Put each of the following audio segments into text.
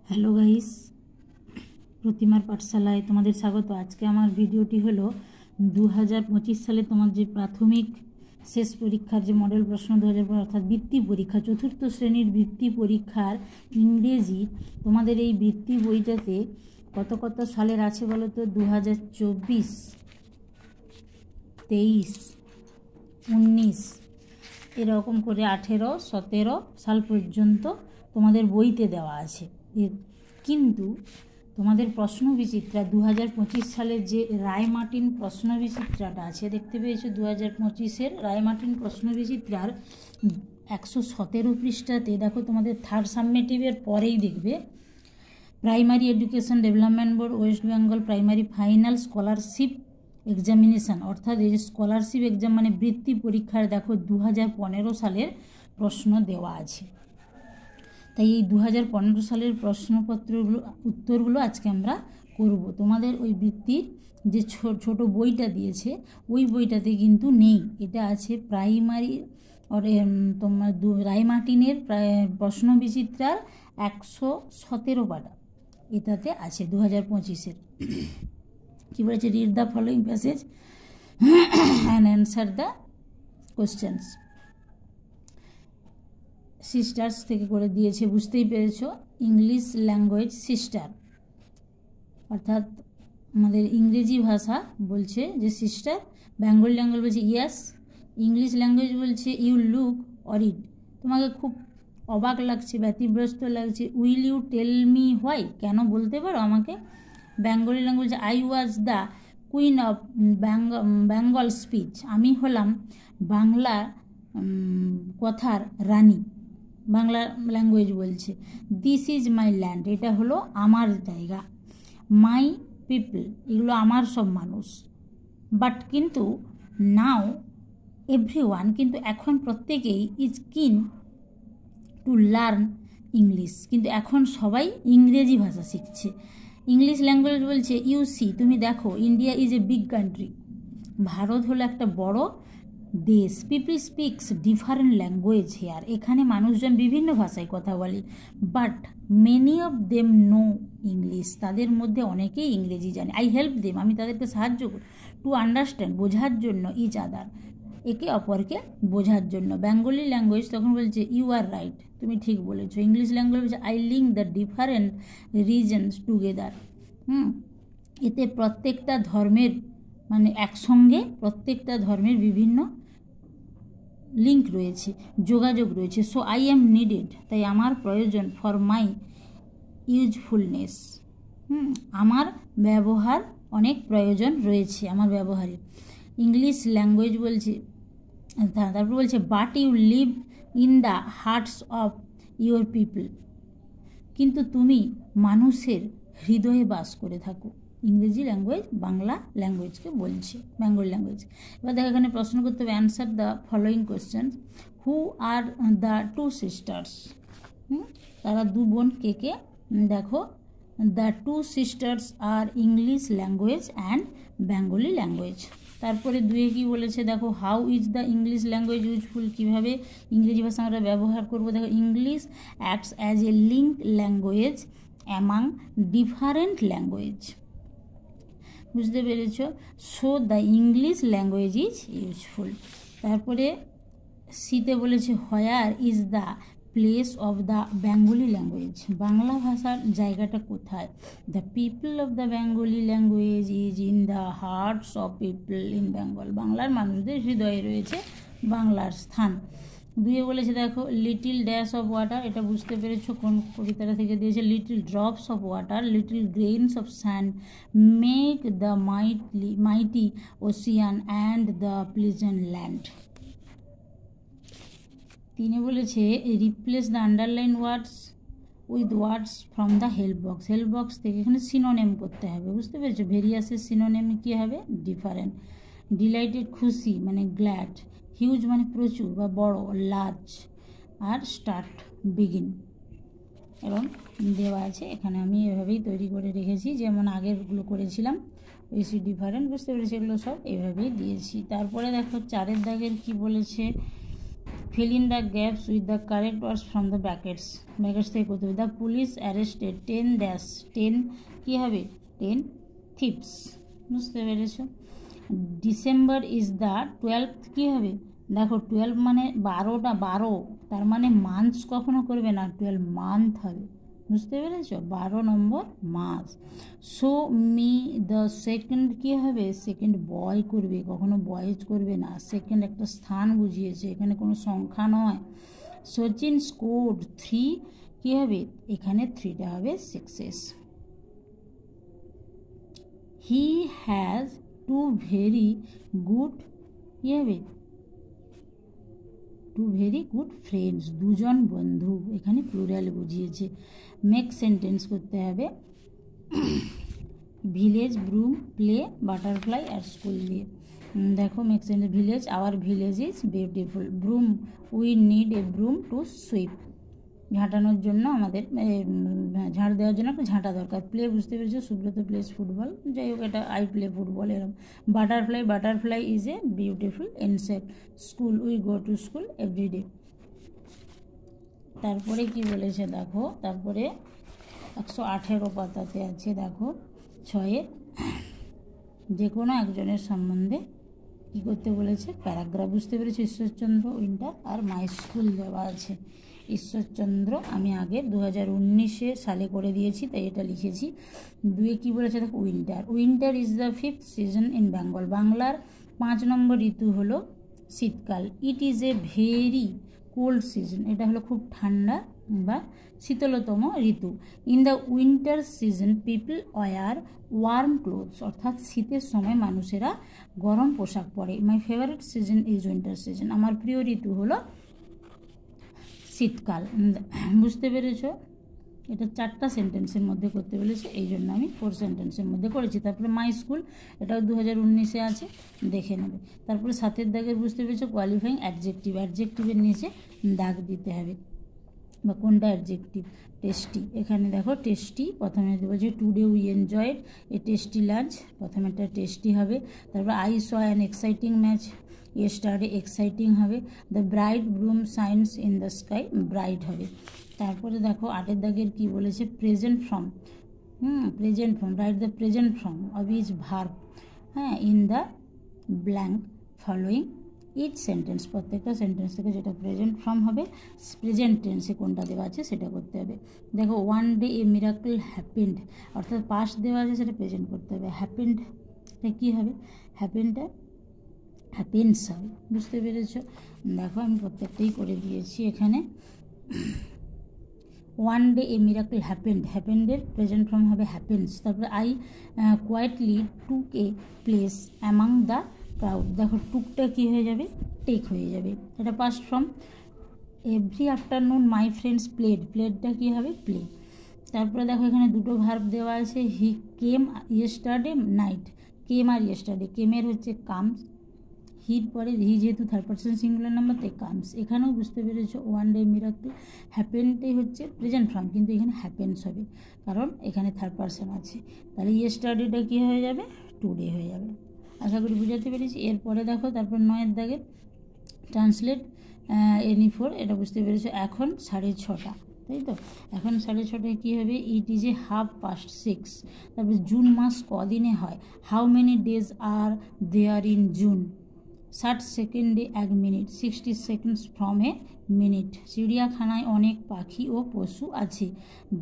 Hello guys, প্রতিমার পাঠশালায় তোমাদের স্বাগত। আজকে আমার ভিডিওটি হলো 2025 সালে তোমার যে প্রাথমিক শেষ পরীক্ষার যে মডেল প্রশ্ন 2000 অর্থাৎ বৃত্তি পরীক্ষা, চতুর্থ শ্রেণীর বৃত্তি পরীক্ষার ইংরেজি তোমাদের এই বৃত্তি বইটাতে কত কত সালের আছে বলো তো? 2024, 23, 19 এরকম করে 18, 17 সাল পর্যন্ত তোমাদের বইতে দেওয়া আছে। কিন্তু তোমাদের প্রশ্নবিচিত্রা 2025 সালের যে রায়মার্টিন প্রশ্নবিচিত্রাটা আছে, দেখতে পেয়েছো 2025-এর রায়মার্টিন প্রশ্নবিচিত্রার 117 পৃষ্ঠাতে দেখো, তোমাদের থার্ড সাবমিটিভের পরেই দেখবে primary education development board West Bengal primary final scholarship examination, অর্থাৎ এই যে স্কলারশিপ এক্সাম মানে বৃত্তি পরীক্ষার দেখো 2015 সালের প্রশ্ন দেওয়া আছে। তাই এই 2015 সালের প্রশ্নপত্রগুলো উত্তরগুলো আজকে আমরা করব। তোমাদের ওই বৃত্তির যে ছোট বইটা দিয়েছে ওই বইটাতে কিন্তু নেই, এটা আছে প্রাইমারি তোমার রায়মার্টিনের প্রশ্নবিচিত্রার 117 পাতা, এটাতে আছে 2025-এর। কী বলেছে? Read the following passage and answer the questions. Sisters থেকে করে দিয়েছে, বুঝতেই পেরেছো। ইংলিশ ল্যাঙ্গুয়েজ সিস্টার, অর্থাৎ আমাদের ইংরেজি ভাষা বলছে যে সিস্টার, বেঙ্গলি ল্যাঙ্গুয়েজ বলছে ইয়াস, ইংলিশ ল্যাঙ্গুয়েজ বলছে ইউ লুক অরিড, তোমাকে খুব অবাক লাগছে, ব্যতিব্যস্ত লাগছে। Will you tell me why, কেন বলতে পারো আমাকে। Bengali language I was the queen of Bengal speech, আমি হলাম বাংলা কথার রানী, বাংলা ল্যাঙ্গুয়েজ বলছে। দিস ইজ মাই ল্যান্ড, এটা হলো আমার জায়গা। মাই পিপল, এগুলো আমার সব মানুষ। বাট কিন্তু নাও এভরিওয়ান, কিন্তু এখন প্রত্যেকেই ইজ কিন টু লার্ন ইংলিশ, কিন্তু এখন সবাই ইংরেজি ভাষা শিখছে। ইংলিশ ল্যাঙ্গুয়েজ বলছে ইউ সি, তুমি দেখো, India is a big country, Bharat হলো একটা বড় দেশ। People speaks different language here, এখানে মানুষজন বিভিন্ন ভাষায় কথা বলে। But many of them know English, তাদের মধ্যে অনেকেই ইংরেজি জানে। আই হেল্প দেম, আমি তাদেরকে সাহায্য করি। টু আন্ডারস্ট্যান্ড, বোঝার জন্য। ইচ আদার, একে অপরকে বোঝার জন্য। বেঙ্গলি ল্যাঙ্গুয়েজ তখন বলছে ইউ আর রাইট, তুমি ঠিক বলেছো। ইংলিশ ল্যাঙ্গুয়েজ বলছে I link the different reasons together, এতে প্রত্যেকটা ধর্মের মানে একসঙ্গে প্রত্যেকটা ধর্মের বিভিন্ন লিঙ্ক রয়েছে, যোগাযোগ রয়েছে। সো আই এম নিডেড, তাই আমার প্রয়োজন। ফর মাই ইউজফুলনেস, আমার ব্যবহার অনেক প্রয়োজন রয়েছে আমার ব্যবহারের। ইংলিশ ল্যাঙ্গুয়েজ বলছে, তারপর বলছে but you live in the hearts of your people, কিন্তু তুমি মানুষের হৃদয়ে বাস করে থাকো। ইংরেজি ল্যাঙ্গুয়েজ বাংলা ল্যাঙ্গুয়েজকে বলছে, বেঙ্গলি ল্যাঙ্গুয়েজ। এবার দেখো এখানে প্রশ্ন করতে হবে, answer the following question. Who are the two sisters, তারা দু বোন কে কে? দেখো, the two sisters are English language and Bengali language. তারপরে দুয়ে কি বলেছে দেখো, how is the English language useful, কীভাবে ইংরেজি ভাষা আমরা ব্যবহার করবো। দেখো, English acts as a link language among different language, বুঝতে পেরেছ। So the English language is useful. তারপরে সিতে বলেছে where is the place of the Bengali language, Bangla ভাষার জায়গাটা কোথায়। The people of the Bengali language is in the hearts of people in Bengal, বাংলার মানুষদের হৃদয়ে রয়েছে বাংলার স্থান। দুয়ে বলেছে দেখো, লিটিল ড্যাশ অফ ওয়াটার, এটা বুঝতে পেরেছো কোন কবিতাটা থেকে দিয়েছে। Little drops of water, little grains of sand make the mighty ocean and the pleasant land. তিনে বলেছে replace the underline words with words from the help box, help box থেকে এখানে সিনোনেম করতে হবে, বুঝতে পেরেছো। ভেরিয়াসের সিনোনেম কী হবে? ডিফারেন্ট। ডিলাইটেড খুশি মানে গ্ল্যাড, হিউজ মানে প্রচুর বা বড়, লার্জ, আর স্টার্ট বিগিন এবং দেওয়া আছে এখানে। আমি এভাবেই তৈরি করে রেখেছি, যেমন আগেরগুলো করেছিলাম। বেশি ডিফারেন্ট, বুঝতে পেরেছি, এগুলো সব এভাবেই দিয়েছি। তারপরে দেখো চারের দাগের কি বলেছে, fill in the gaps with the correct words from the brackets থেকে করতে হবে। দ্য পুলিশ অ্যারেস্টেড 10 কী হবে 10 thieves, বুঝতে পেরেছ। ডিসেম্বর ইজ দ্য 12th কী হবে, দেখো 12 মানে 12 তার মানে মান্থস কখনো করবে না, 12 মান্থ হবে, বুঝতে পেরেছ, 12 নম্বর মাস। সো মি দ্য সেকেন্ড কী হবে, সেকেন্ড বয় করবে, কখনো বয়েজ করবে না, সেকেন্ড একটা স্থান বুঝিয়েছে, এখানে কোনো সংখ্যা নয়। সচিন স্কোর্ড 3 কী হবে, এখানে 3টা হবে success. He has 2 very good কী হবে, 2 ভেরি গুড ফ্রেন্ডস, 2জন বন্ধু, এখানে প্লুরাল বুঝিয়েছে। মেক সেন্টেন্স করতে হবে ভিলেজ ব্রুম প্লে বাটারফ্লাই আর স্কুল দিয়ে। দেখো make sentence, village our village is beautiful, broom we need a broom to sweep, ঝাঁটানোর জন্য আমাদের ঝাড় দেওয়ার জন্য একটা ঝাঁটা দরকার। প্লে বুঝতে পেরেছো, সুব্রত প্লেস ফুটবল, যাই হোক এটা আই প্লে ফুটবল এরকম। Butterfly is a beautiful insect, school we go to school everyday. তারপরে কি বলেছে দেখো, তারপরে 118 পাতাতে আছে দেখো 6 যে কোনো একজনের সম্বন্ধে কী করতে বলেছে, প্যারাগ্রাফ, বুঝতে পেরেছি। ঈশ্বরচন্দ্র উইন্টার আর মাই স্কুল দেওয়া আছে। ঈশ্বরচন্দ্র আমি আগে 2019 সালে করে দিয়েছি, তাই এটা লিখেছি। 2 কী বলেছে দেখো, winter is the 5th season in Bengal, বাংলার 5 নম্বর ঋতু হলো শীতকাল। It is a very cold season, এটা হলো খুব ঠান্ডা বা শীতলতম ঋতু। In the winter season people wear warm clothes, অর্থাৎ শীতের সময় মানুষেরা গরম পোশাক পরে। My favourite season is winter season, আমার প্রিয় ঋতু হলো শীতকাল, বুঝতে পেরেছো। এটা 4টা সেন্টেন্সের মধ্যে করতে বলেছে, এই জন্য আমি 4 সেন্টেন্সের মধ্যে করেছি। তারপরে মাই স্কুল, এটাও 2019 আছে, দেখে নেবে। তারপরে 7 দাগের বুঝতে পেরেছো কোয়ালিফাইং অ্যাডজেক্টিভের নিচে দাগ দিতে হবে, বা কোনটা অ্যাডজেক্টিভ। টেস্টি, এখানে দেখো টেস্টি, প্রথমে বলছে today we enjoyed a tasty lunch, প্রথমে একটা টেস্টি হবে। তারপর I saw an exciting match, yesterday exciting হবে। The bright broom shines in the sky, bright হবে। তারপরে দেখো 8 দাগের কি বলেছে, present form, write the present form of is verb, হ্যাঁ, in the blank following each sentence, প্রত্যেকটা সেন্টেন্স থেকে যেটা প্রেজেন্ট ফর্ম হবে, প্রেজেন্ট টেন্সে কোনটা দেওয়া আছে সেটা করতে হবে। দেখো one day a miracle happened, অর্থাৎ পাস্ট দেওয়া আছে সেটা প্রেজেন্ট করতে হবে। হ্যাপেন্ডটা কী হবে, হ্যাপেন্ডটা হ্যাপেন্স হবে, বুঝতে পেরেছো। দেখো আমি প্রত্যেকটাই করে দিয়েছি এখানে। ওয়ান ডে এ মিরাকল হ্যাপেন্ডের প্রেজেন্ট ফর্ম হবে হ্যাপেন্স। তারপরে I quietly took a place among the crowd, দেখো টুকটা কী হয়ে যাবে, টেক হয়ে যাবে, এটা past form. Every afternoon my friends প্লেডটা কী হবে, প্লে। তারপরে দেখো এখানে 2টো ভার্ব দেওয়া আছে, he came yesterday night, came আর ইয়েস্টারডে, কেমের হচ্ছে কামস, হির পরে হি যেহেতু 3rd পারসন সিঙ্গুলার নাম্বার তাই কামস। এখানেও বুঝতে পেরেছো ওয়ান ডে মিরাকল হ্যাপেনটাই হচ্ছে প্রেজেন্ট ফর্ম, কিন্তু এখানে হ্যাপেন্স হবে কারণ এখানে 3rd পারসন আছে। তাহলে ইয়েস্টারডেটা কী হয়ে যাবে, টুডে হয়ে যাবে। আশা করি বুঝাতে পেরেছি। এরপরে দেখো তারপর 9 দাগের ট্রান্সলেট এনি ফোর, এটা বুঝতে পেরেছো এখন 6:30, তাই তো। এখন 6:30 কী হবে, ইট ইজ এ 6:30। তারপরে জুন মাস কদিনে হয়, how many days are there in June, 60 সেকেন্ডে 1 minute, 60 seconds from a minute. চিড়িয়াখানায় অনেক পাখি ও পশু আছে,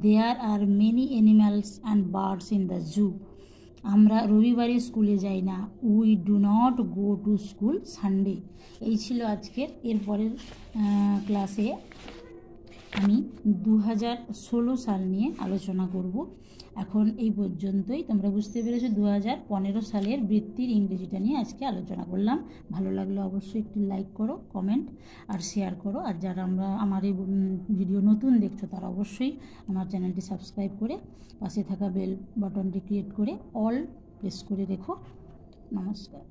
there are many animals and birds in the zoo. আমরা রবিবারে স্কুলে যাই না, we do not go to school Sunday. এই ছিল আজকের। এরপরের ক্লাসে আমি 2016 সাল নিয়ে আলোচনা করব। এখন এই পর্যন্তই, তোমরা বুঝতে পেরেছো 2015 সালের বৃত্তির ইংরেজিটা নিয়ে আজকে আলোচনা করলাম। ভালো লাগলে অবশ্যই একটি লাইক করো, কমেন্ট আর শেয়ার করো। আর যারা আমার এই ভিডিও নতুন দেখছো তারা অবশ্যই আমার চ্যানেলটি সাবস্ক্রাইব করে পাশে থাকা বেল বাটনটি ক্লিক করে অল প্রেস করে রেখো। নমস্কার।